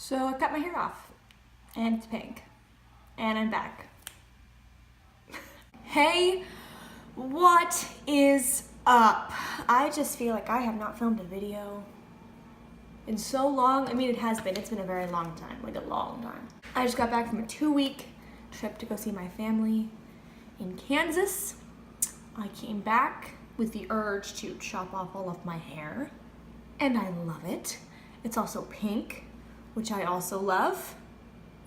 So I cut my hair off, and it's pink, and I'm back. Hey, what is up? I just feel like I have not filmed a video in so long. I mean, it's been a very long time, like a long time. I just got back from a 2-week trip to go see my family in Kansas. I came back with the urge to chop off all of my hair, and I love it. It's also pink, which I also love.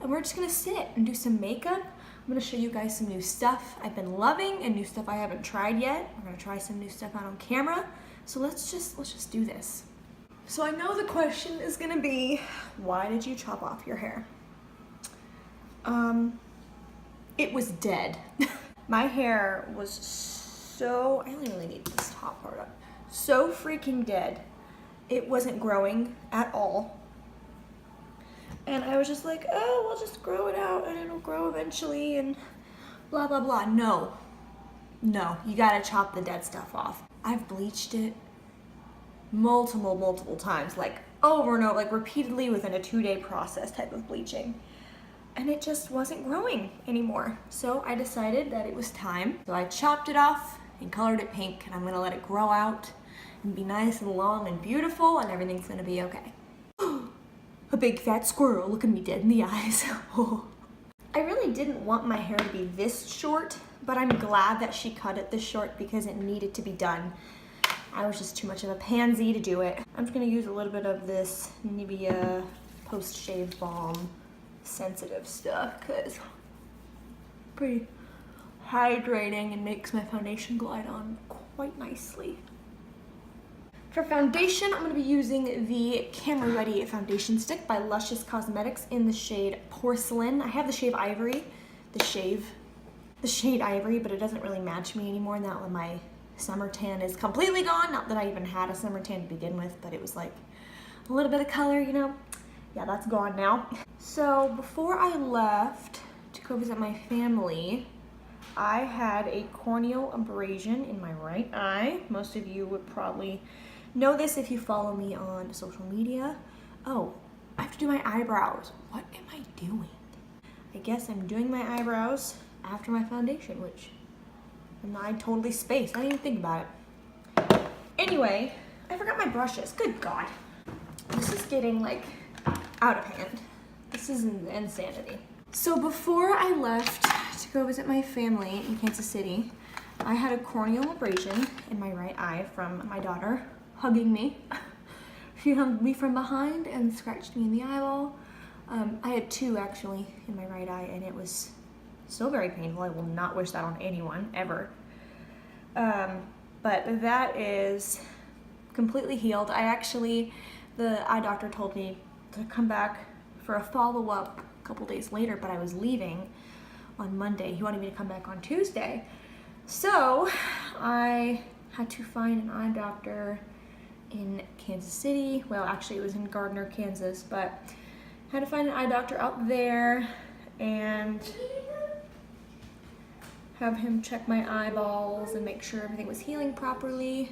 And we're just gonna sit and do some makeup. I'm gonna show you guys some new stuff I've been loving and new stuff I haven't tried yet. We're gonna try some new stuff out on camera. So let's just do this. So I know the question is gonna be, why did you chop off your hair? It was dead. My hair was so, I only really need this top part up. So freaking dead. It wasn't growing at all. And I was just like, oh, we'll just grow it out and it'll grow eventually and blah, blah, blah. No, you gotta chop the dead stuff off. I've bleached it multiple times, like over and over, like repeatedly within a 2-day process type of bleaching. And it just wasn't growing anymore. So I decided that it was time. So I chopped it off and colored it pink, and I'm gonna let it grow out and be nice and long and beautiful, and everything's gonna be okay. A big fat squirrel looking me dead in the eyes. I really didn't want my hair to be this short, but I'm glad that she cut it this short because it needed to be done. I was just too much of a pansy to do it. I'm just gonna use a little bit of this Nivea post-shave balm sensitive stuff because pretty hydrating and makes my foundation glide on quite nicely. For foundation, I'm going to be using the Camera Ready foundation stick by Luscious Cosmetics in the shade Porcelain. I have the shade Ivory, the shade Ivory, but it doesn't really match me anymore now that my summer tan is completely gone. Not that I even had a summer tan to begin with, but it was like a little bit of color, you know? Yeah, that's gone now. So before I left to go visit my family, I had a corneal abrasion in my right eye. Most of you would probably know this if you follow me on social media. Oh, I have to do my eyebrows. What am I doing? I guess I'm doing my eyebrows after my foundation, which I totally spaced. I didn't even think about it. Anyway, I forgot my brushes. Good God. This is getting like out of hand. This is insanity. So before I left to go visit my family in Kansas City, I had a corneal abrasion in my right eye from my daughter hugging me. She hugged me from behind and scratched me in the eyeball. I had 2 actually in my right eye, and it was so very painful. I will not wish that on anyone ever. But that is completely healed. The eye doctor told me to come back for a follow-up a couple days later, but I was leaving on Monday. He wanted me to come back on Tuesday. So I had to find an eye doctor in Kansas City. Well, actually it was in Gardner, Kansas, but I had to find an eye doctor out there and have him check my eyeballs and make sure everything was healing properly.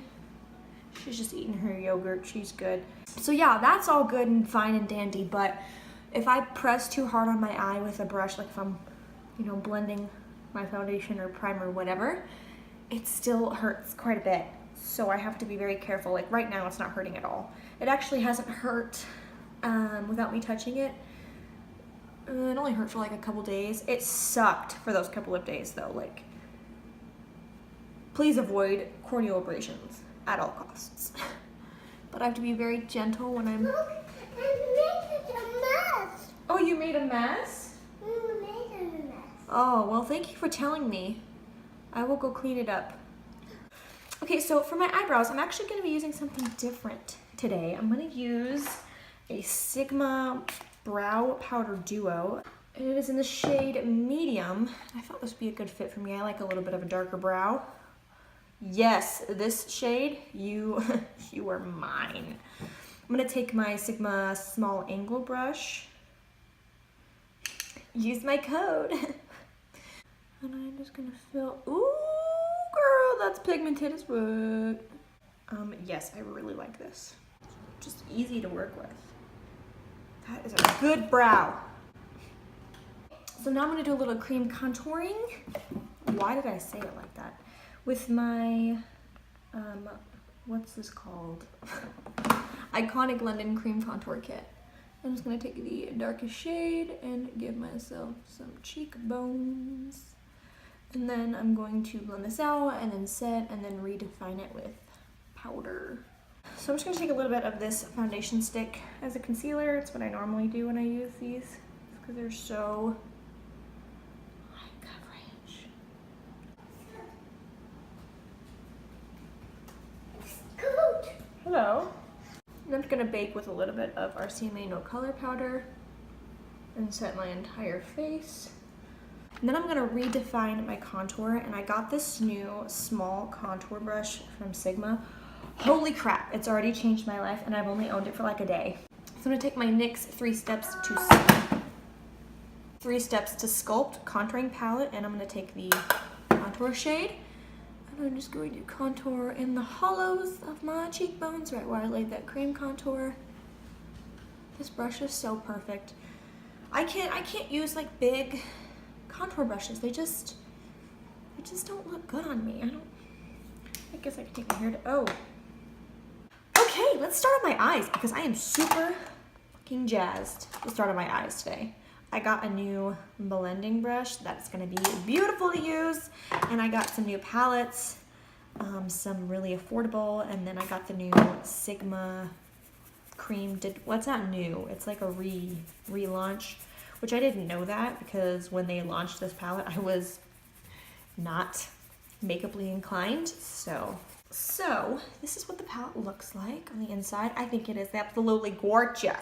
She's just eating her yogurt, she's good. So yeah, that's all good and fine and dandy, but if I press too hard on my eye with a brush, like if I'm, blending my foundation or primer or whatever, it still hurts quite a bit. So I have to be very careful. Like right now, it's not hurting at all. It actually hasn't hurt without me touching it. It only hurt for like a couple days. It sucked for those couple of days though. Like, please avoid corneal abrasions at all costs. But I have to be very gentle when I'm... Look, I made a mess. Oh, you made a mess? You made a mess. Oh, well, thank you for telling me. I will go clean it up. Okay, so for my eyebrows, I'm actually going to be using something different today. I'm going to use a Sigma Brow Powder Duo. And it is in the shade Medium. I thought this would be a good fit for me. I like a little bit of a darker brow. Yes, this shade, you are mine. I'm gonna take my Sigma small angle brush, use my code, and I'm just gonna fill, ooh girl, that's pigmented as fuck. Yes, I really like this. Just easy to work with. That is a good brow. So now I'm gonna do a little cream contouring. Why did I say it like that? With my, what's this called? Iconic London Cream Contour Kit. I'm just gonna take the darkest shade and give myself some cheekbones. And then I'm going to blend this out and then set and then redefine it with powder. So I'm just gonna take a little bit of this foundation stick as a concealer. It's what I normally do when I use these because they're so high coverage. Hello. And I'm just gonna bake with a little bit of RCMA No Color Powder and set my entire face. And then I'm gonna redefine my contour, and I got this new small contour brush from Sigma. Holy crap, it's already changed my life and I've only owned it for like a day. So I'm gonna take my NYX 3 Steps to Sculpt contouring palette, and I'm gonna take the contour shade, and I'm just going to contour in the hollows of my cheekbones, right where I laid that cream contour. This brush is so perfect. I can't use like big contour brushes. They just don't look good on me. I guess I could take my hair to, oh. Okay, let's start on my eyes because I am super fucking jazzed to start on my eyes today. I got a new blending brush that's gonna be beautiful to use, and I got some new palettes, some really affordable, and then I got the new Sigma cream. What's not new? It's like a relaunch, which I didn't know that because when they launched this palette, I was not makeuply inclined. So this is what the palette looks like on the inside. I think it is absolutely gorgeous.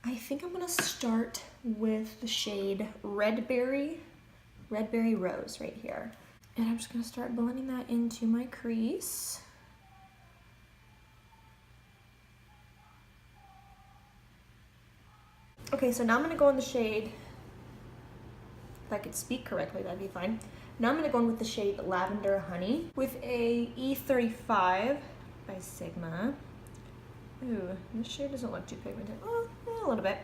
I think I'm gonna start with the shade Red Berry Rose right here. And I'm just gonna start blending that into my crease. Okay, so now I'm gonna go in the shade, if I could speak correctly, that'd be fine. Now I'm gonna go in with the shade Lavender Honey with a E35 by Sigma. Ooh, this shade doesn't look too pigmented. Well, a little bit.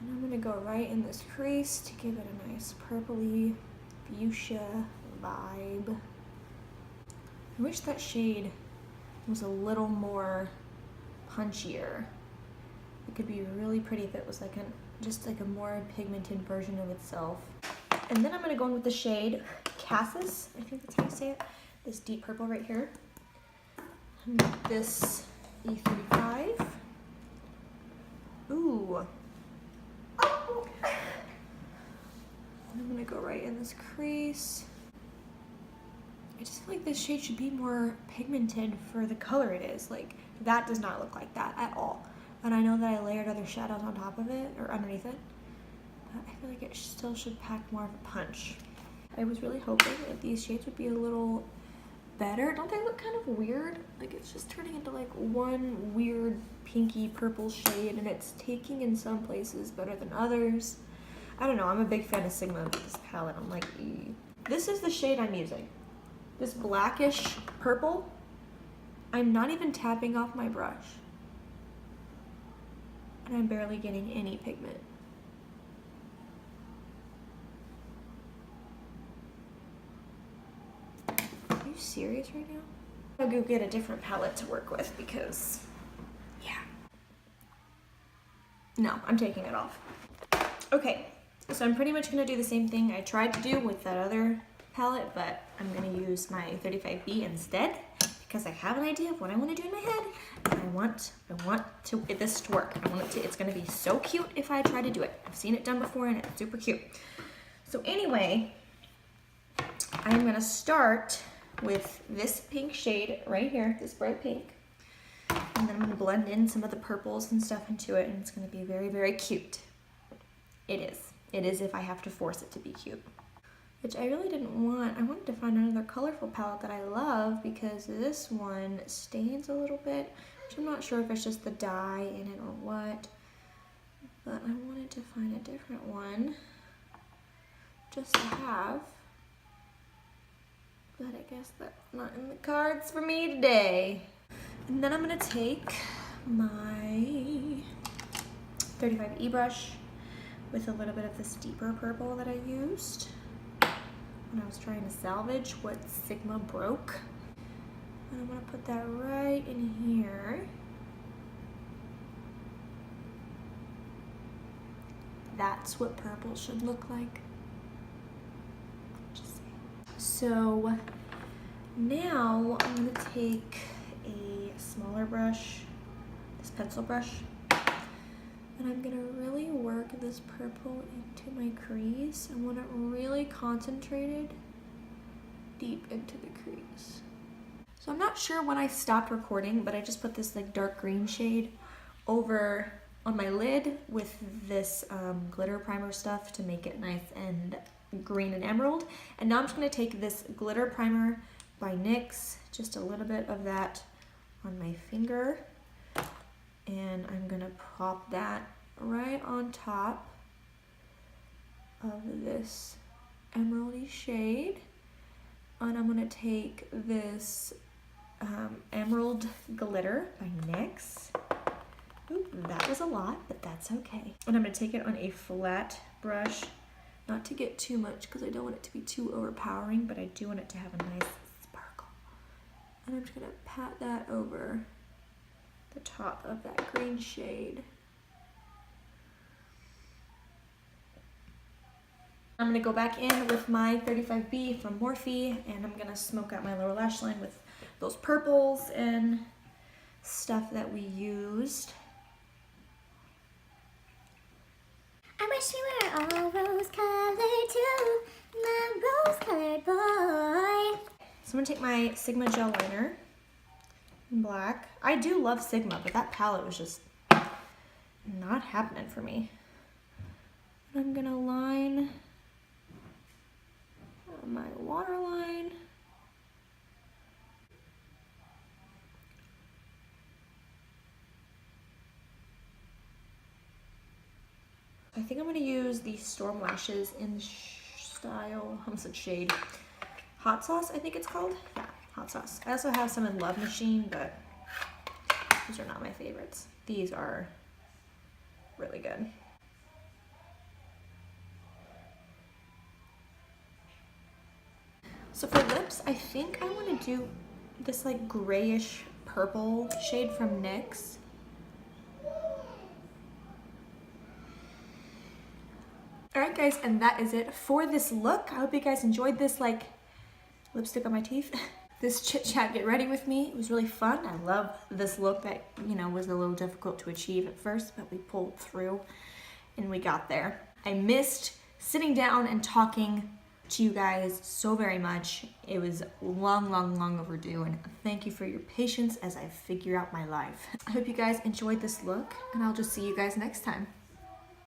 And I'm gonna go right in this crease to give it a nice purpley fuchsia vibe. I wish that shade was a little more punchier. It could be really pretty if it was like just like a more pigmented version of itself. And then I'm gonna go in with the shade Cassis, I think that's how you say it. This deep purple right here. And this E35. Ooh. And I'm gonna go right in this crease. I just feel like this shade should be more pigmented for the color it is. Like, that does not look like that at all. And I know that I layered other shadows on top of it, or underneath it, but I feel like it still should pack more of a punch. I was really hoping that these shades would be a little better. Don't they look kind of weird? Like, it's just turning into like one weird pinky purple shade, and it's taking in some places better than others. I don't know, I'm a big fan of Sigma with this palette. I'm like, eee. This is the shade I'm using. This blackish purple. I'm not even tapping off my brush. And I'm barely getting any pigment. Are you serious right now? I'll go get a different palette to work with because, yeah. No, I'm taking it off. Okay, so I'm pretty much gonna do the same thing I tried to do with that other palette, but I'm gonna use my 35B instead because I have an idea of what I want to do in my head. And I want this to work. It's gonna be so cute if I try to do it. I've seen it done before and it's super cute. So anyway, I'm gonna start with this pink shade right here, this bright pink. And then I'm gonna blend in some of the purples and stuff into it, and it's gonna be very, very cute. It is. It is if I have to force it to be cute. Which I really didn't want. I wanted to find another colorful palette that I love because this one stains a little bit, which I'm not sure if it's just the dye in it or what. But I wanted to find a different one just to have. But I guess that's not in the cards for me today. And then I'm gonna take my 35E brush with a little bit of this deeper purple that I used when I was trying to salvage what Sigma broke. And I'm gonna put that right in here. That's what purple should look like. Just saying. So now I'm gonna take a smaller brush, this pencil brush, and I'm gonna really work this purple into my crease. I want it really concentrated deep into the crease. So I'm not sure when I stopped recording, but I just put this like dark green shade over on my lid with this glitter primer stuff to make it nice and green and emerald. And now I'm just gonna take this glitter primer by NYX, just a little bit of that on my finger, and I'm gonna pop that right on top of this emeraldy shade. And I'm gonna take this emerald glitter by NYX. Oop, that was a lot, but that's okay. And I'm gonna take it on a flat brush, not to get too much because I don't want it to be too overpowering, but I do want it to have a nice sparkle. And I'm just gonna pat that over the top of that green shade. I'm gonna go back in with my 35B from Morphe, and I'm gonna smoke out my lower lash line with those purples and stuff that we used. I wish we were all rose-colored too, my rose-colored boy. So I'm gonna take my Sigma gel liner in black. I do love Sigma, but that palette was just not happening for me. I'm gonna line my waterline. I think I'm gonna use the Storm Lashes in style, I almost said shade, Hot Sauce, I think it's called. Yeah, Hot Sauce. I also have some in Love Machine, but these are not my favorites. These are really good. So for lips, I think I want to do this like grayish purple shade from NYX. Alright guys, and that is it for this look. I hope you guys enjoyed this like lipstick on my teeth. This chit chat get ready with me. It was really fun. I love this look that, you know, was a little difficult to achieve at first, but we pulled through and we got there. I missed sitting down and talking to you guys so very much. It was long overdue, and thank you for your patience as I figure out my life. I hope you guys enjoyed this look, and I'll just see you guys next time.